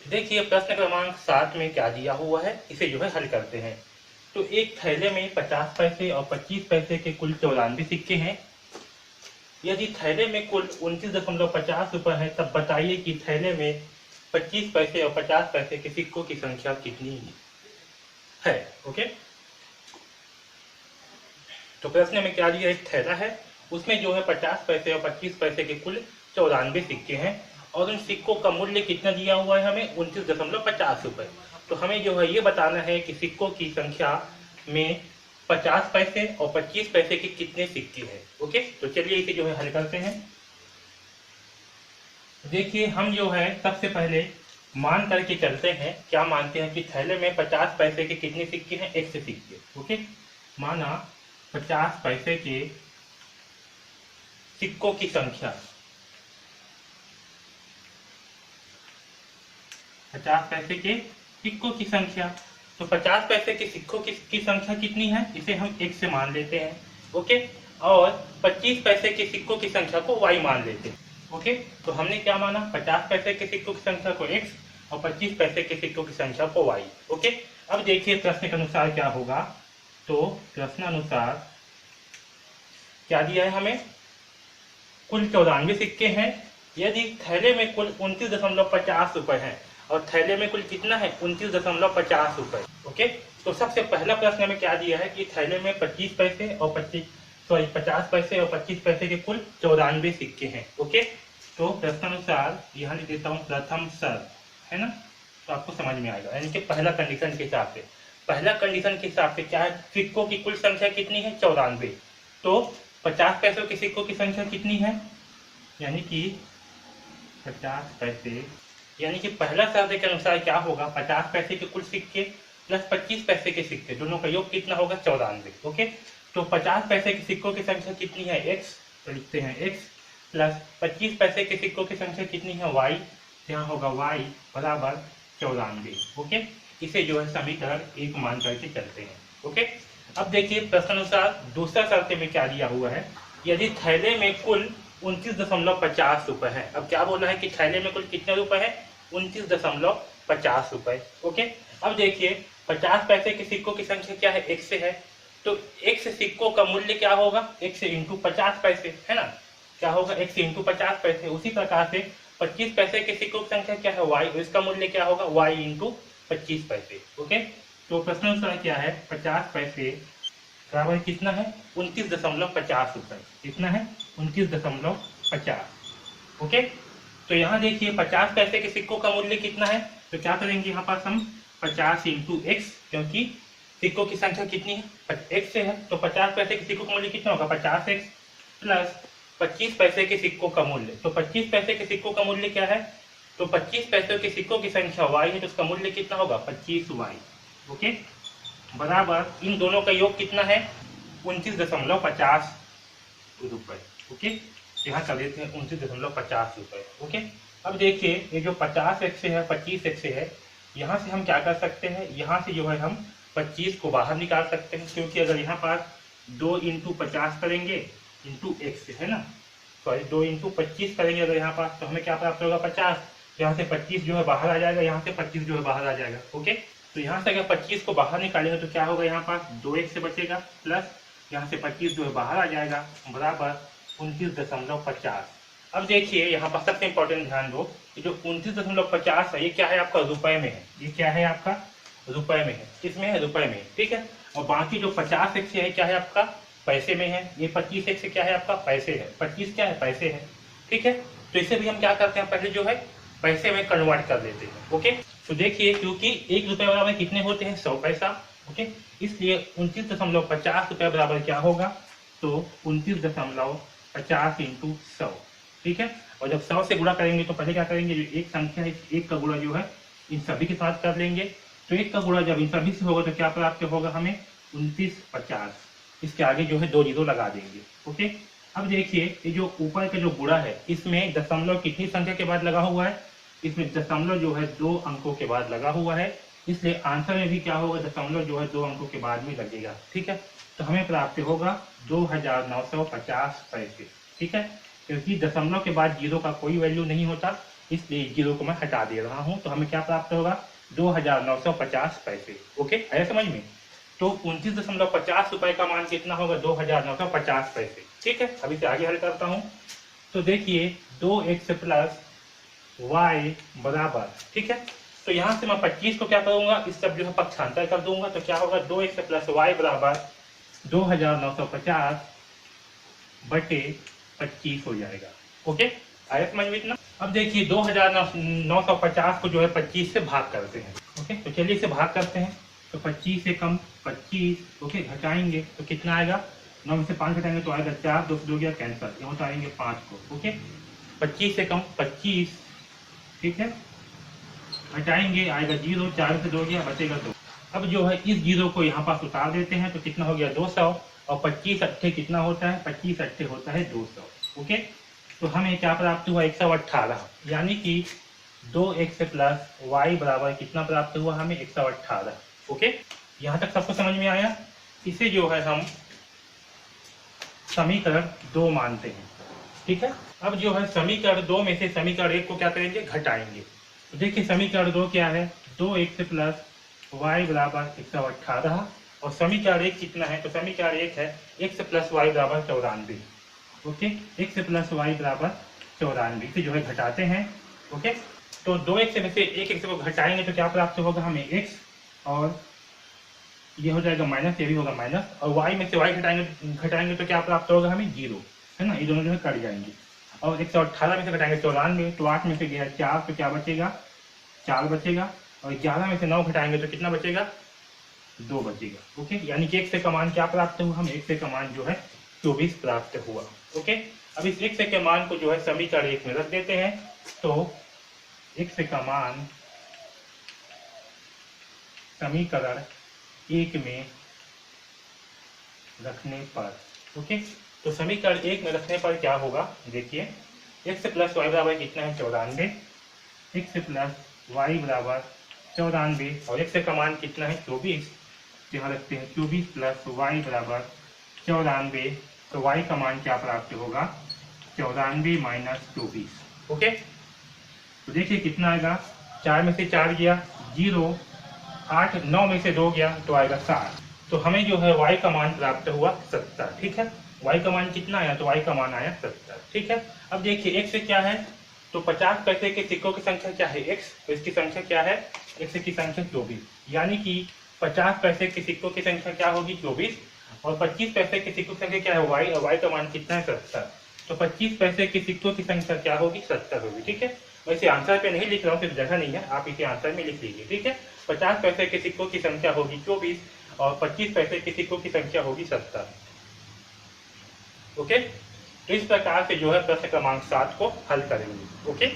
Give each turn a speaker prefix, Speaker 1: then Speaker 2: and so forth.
Speaker 1: देखिए प्रश्न क्रमांक 7 में क्या दिया हुआ है, इसे जो है हल करते हैं। तो एक थैले में 50 पैसे और 25 पैसे के कुल 94 सिक्के हैं। यदि थैले में कुल 29.50 रुपये है, तब बताइए कि थैले में 25 पैसे और 50 पैसे के सिक्कों की संख्या कितनी है। ओके, तो प्रश्न में क्या दिया, एक थैला है, उसमें जो है 50 पैसे और 25 पैसे के कुल 94 सिक्के हैं और उन सिक्कों का मूल्य कितना दिया हुआ है हमें, 29.50 रुपये। तो हमें जो है ये बताना है कि सिक्कों की संख्या में 50 पैसे और 25 पैसे के कितने सिक्के हैं। ओके, तो चलिए इसे जो है हल करते हैं। देखिए हम जो है सबसे पहले मान करके चलते हैं, क्या मानते हैं कि थैले में 50 पैसे के कितने सिक्के हैं, एक से सिक्के। ओके, माना 50 पैसे के सिक्कों की संख्या, 50 पैसे के सिक्कों की संख्या, तो 50 पैसे के सिक्कों की संख्या कितनी है, इसे हम x से मान लेते हैं। ओके, और 25 पैसे के सिक्कों की संख्या को y मान लेते हैं। ओके, तो हमने क्या माना, 50 पैसे के सिक्कों की संख्या को x और 25 पैसे के सिक्कों की संख्या को y। ओके, अब देखिए प्रश्न के अनुसार क्या होगा। तो प्रश्न अनुसार क्या दिया है हमें, कुल 94 सिक्के हैं। यदि थैले में कुल 29.50 रुपये है और थैले में कुल कितना है, 29.50 रुपये। ओके, तो सबसे पहला प्रश्न में क्या दिया है कि थैले में 25 पैसे और 50 पैसे और 25 पैसे के कुल 94 सिक्के हैं। ओके, तो प्रश्नानुसार यहाँ लिख देता हूँ प्रथम सर, है ना, तो आपको समझ में आएगा। यानी कि पहला कंडीशन के हिसाब से, पहला कंडीशन के हिसाब से क्या है, सिक्कों की कुल संख्या कितनी है, 94। तो 50 पैसों के सिक्कों की संख्या कितनी है, यानी कि 50 पैसे, यानी कि पहला शब्द के अनुसार क्या होगा, 50 पैसे के कुल सिक्के प्लस 25 पैसे के सिक्के, दोनों का योग कितना होगा, 94। ओके, तो 50 पैसे के सिक्कों की संख्या कितनी है, x, तो लिखते हैं x, प्लस 25 पैसे के सिक्कों की संख्या कितनी है, y, यहाँ होगा y बराबर 94। ओके, इसे जो है समीकरण 1 मान करके चलते हैं। ओके, अब देखिए प्रश्नानुसार दूसरा शर्त में क्या दिया हुआ है, यदि थैले में कुल 29.50 रुपये है। अब क्या बोला है कि थैले में कुल कितने रुपए है, 29.50 रुपये। ओके, अब देखिए 50 पैसे के सिक्कों की संख्या क्या है, एक से है, तो एक से सिक्कों का मूल्य क्या होगा, एक से इंटू 50 पैसे, है ना, क्या होगा, एक से इंटू 50 पैसे। उसी प्रकार से 25 पैसे के सिक्कों की संख्या क्या है, y, इसका मूल्य क्या होगा, y इंटू 25 पैसे। ओके, तो प्रश्न अनुसार क्या है, 50 पैसे बराबर कितना है, 29.50 रुपये, कितना है, 29.50। ओके, तो यहाँ देखिए 50 पैसे के सिक्कों का मूल्य कितना है, तो क्या करेंगे यहाँ पास हम 50 इंटू एक्स, क्योंकि सिक्कों की संख्या कितनी है, x से है, तो 50 पैसे के सिक्कों का मूल्य कितना होगा, 50x प्लस 25 पैसे के सिक्कों का मूल्य। तो 25 पैसे के सिक्कों का मूल्य क्या है, तो 25 पैसे के सिक्कों की संख्या y है, तो उसका मूल्य कितना होगा, 25y। ओके, बराबर इन दोनों का योग कितना है, 29.50 रुपये। ओके, यहाँ कर देते हैं 29.50 रुपये। ओके, अब देखिए ये जो 50x से है, 25x से है, यहाँ से हम क्या कर सकते हैं, यहाँ से जो है हम 25 को बाहर निकाल सकते हैं, क्योंकि अगर यहाँ पास 2 इंटू 50 करेंगे इंटू एक्स, है ना, सॉरी 2 इंटू 25 करेंगे अगर यहाँ पास, तो हमें क्या प्राप्त होगा, 50। यहाँ से 25 जो है बाहर आ जाएगा, यहाँ से 25 जो है बाहर आ जाएगा। ओके, तो यहाँ से अगर 25 को बाहर निकालेंगे तो क्या होगा, यहाँ पास 2x से बचेगा, प्लस यहाँ से 25 जो है बाहर आ जाएगा, बराबर 29.50। अब देखिए यहाँ पर सबसे इंपॉर्टेंट ध्यान दो, ये जो 29.50 है, ये क्या है आपका, रुपए में है, ये क्या है आपका, रुपए में है, किसमें है, रुपए में, ठीक है। और बाकी जो 50x है क्या है आपका, पैसे में है, ये 25x क्या है आपका, पैसे है, 25 क्या है, पैसे है, ठीक है। तो इसे भी हम क्या करते हैं, पहले जो है पैसे में कन्वर्ट कर देते हैं। ओके, तो देखिए क्योंकि 1 रुपये बराबर कितने होते हैं, 100 पैसा। ओके, इसलिए 29.50 रुपये बराबर क्या होगा, तो 29.50 इंटू 100, ठीक है। और जब 100 से गुणा करेंगे तो पहले क्या करेंगे, जो एक संख्या है, एक का गुणा जो है इन सभी के साथ कर लेंगे, तो एक का गुणा जब इन सभी से होगा तो क्या प्राप्त होगा हमें, 29.50, इसके आगे जो है 2 जीरो लगा देंगे। ओके, अब देखिए ये जो ऊपर का जो गुणा है, इसमें दशमलव कितनी संख्या के बाद लगा हुआ है, इसमें दशमलव जो है 2 अंकों के बाद लगा हुआ है, इसलिए आंसर में भी क्या होगा, दशमलव जो है 2 अंकों के बाद में लगेगा, ठीक है। तो हमें प्राप्त होगा 2950 पैसे, ठीक है, क्योंकि दशमलव के बाद जीरो का कोई वैल्यू नहीं होता, इसलिए जीरो को मैं हटा दे रहा हूँ। तो हमें क्या प्राप्त होगा, 2,950 पैसे। ओके, आया समझ में। तो 29.50 रुपए का मान कितना होगा, 2,950 पैसे। ठीक है, अभी से आगे हल करता हूँ। तो देखिए 2x प्लस वाई बराबर, ठीक है, तो यहाँ से मैं 25 को क्या करूंगा, इस सब जो है पक्षांतर कर दूंगा। तो क्या होगा, 2x प्लस वाई बराबर 2,950 बटे 25 हो जाएगा। ओके, आया समझ में इतना। अब देखिए 2,950 को जो है 25 से भाग करते हैं। ओके, तो चलिए इसे भाग करते हैं। तो 25 से कम 25, ओके, घटाएंगे तो कितना आएगा, 9 में से 5 घटाएंगे तो आएगा 4, 2 से 2 गया कैंसर, यहाँ तो आएंगे 5 को। ओके, 25 से कम 25, ठीक है, हटाएंगे आएगा 0, 4 से 2 गया बचेगा 2। अब जो है इस 0 को यहाँ पास उतार देते हैं तो कितना हो गया 200, और 25 अट्ठे कितना होता है, 25 अट्ठे होता है 200। ओके, तो हमें क्या प्राप्त हुआ, 118, यानी कि 2x प्लस वाई बराबर कितना प्राप्त हुआ हमें, 118। ओके, यहाँ तक सबको समझ में आया। इसे जो है हम समीकरण 2 मानते हैं। ठीक है, अब जो है समीकरण 2 में से समीकरण 1 को क्या करेंगे, घटाएंगे। तो देखिए समीकरण 2 क्या है, 2x प्लस वाई बराबर 118, और समीकरण 1 कितना है, तो समीकरण 1 है x प्लस वाई बराबर 94। ओके, x प्लस वाई बराबर 94 से जो है घटाते हैं। ओके, तो 2x में से 1x को घटाएंगे तो क्या प्राप्त होगा हमें, x, और ये हो जाएगा माइनस, ये भी होगा माइनस, और y में से y घटाएंगे तो क्या प्राप्त होगा हमें, 0, है ना, ये दोनों जो है कट जाएंगे। और 118 में से घटाएंगे 94, तो 8 में से गया 4, तो क्या बचेगा, 4 बचेगा, और 11 में से 9 घटाएंगे तो कितना बचेगा, 2 बचेगा। ओके, यानी कि x का मान क्या प्राप्त हुआ, हम x का मान जो है 24 प्राप्त हुआ। ओके, अब इस x के मान को जो है समीकरण 1 में रख देते हैं। तो x का मान समीकरण 1 में रखने पर, ओके, तो समीकरण 1 में रखने पर क्या होगा, देखिए x प्लस वाई बराबर कितना है, 94, x प्लस वाई बराबर 94, और x का मान कितना है, 24, यहाँ रखते हैं 24 प्लस वाई बराबर 94, तो y का मान क्या प्राप्त होगा, 94 माइनस 24। ओके, तो देखिए कितना आएगा, 4 में से 4 गया 0, 8, 9 में से 2 गया तो आएगा 7। तो हमें जो है y का मान प्राप्त हुआ 70। ठीक है, y का मान कितना आया, तो y का मान आया 70। ठीक है, अब देखिए x क्या है, तो 50 पैसे के सिक्कों की संख्या क्या है, x, तो इसकी संख्या क्या है, x की संख्या 24, यानी कि 50 पैसे के सिक्कों की संख्या क्या होगी, 24, और 25 पैसे के सिक्कों की संख्या क्या है, y, और y का मान कितना है, 70। तो 25 पैसे के सिक्कों की संख्या क्या होगी, 70 होगी। ठीक है, मैं इसे आंसर पे नहीं लिख रहा हूँ, सिर्फ जगह नहीं है, आप इसे आंसर में लिख लीजिए। ठीक है, 50 पैसे के सिक्कों की संख्या होगी 24, और 25 पैसे के सिक्कों की संख्या होगी 70। ओके, तो इस प्रकार से जो है प्रश्न क्रमांक 7 को हल करेंगे। ओके।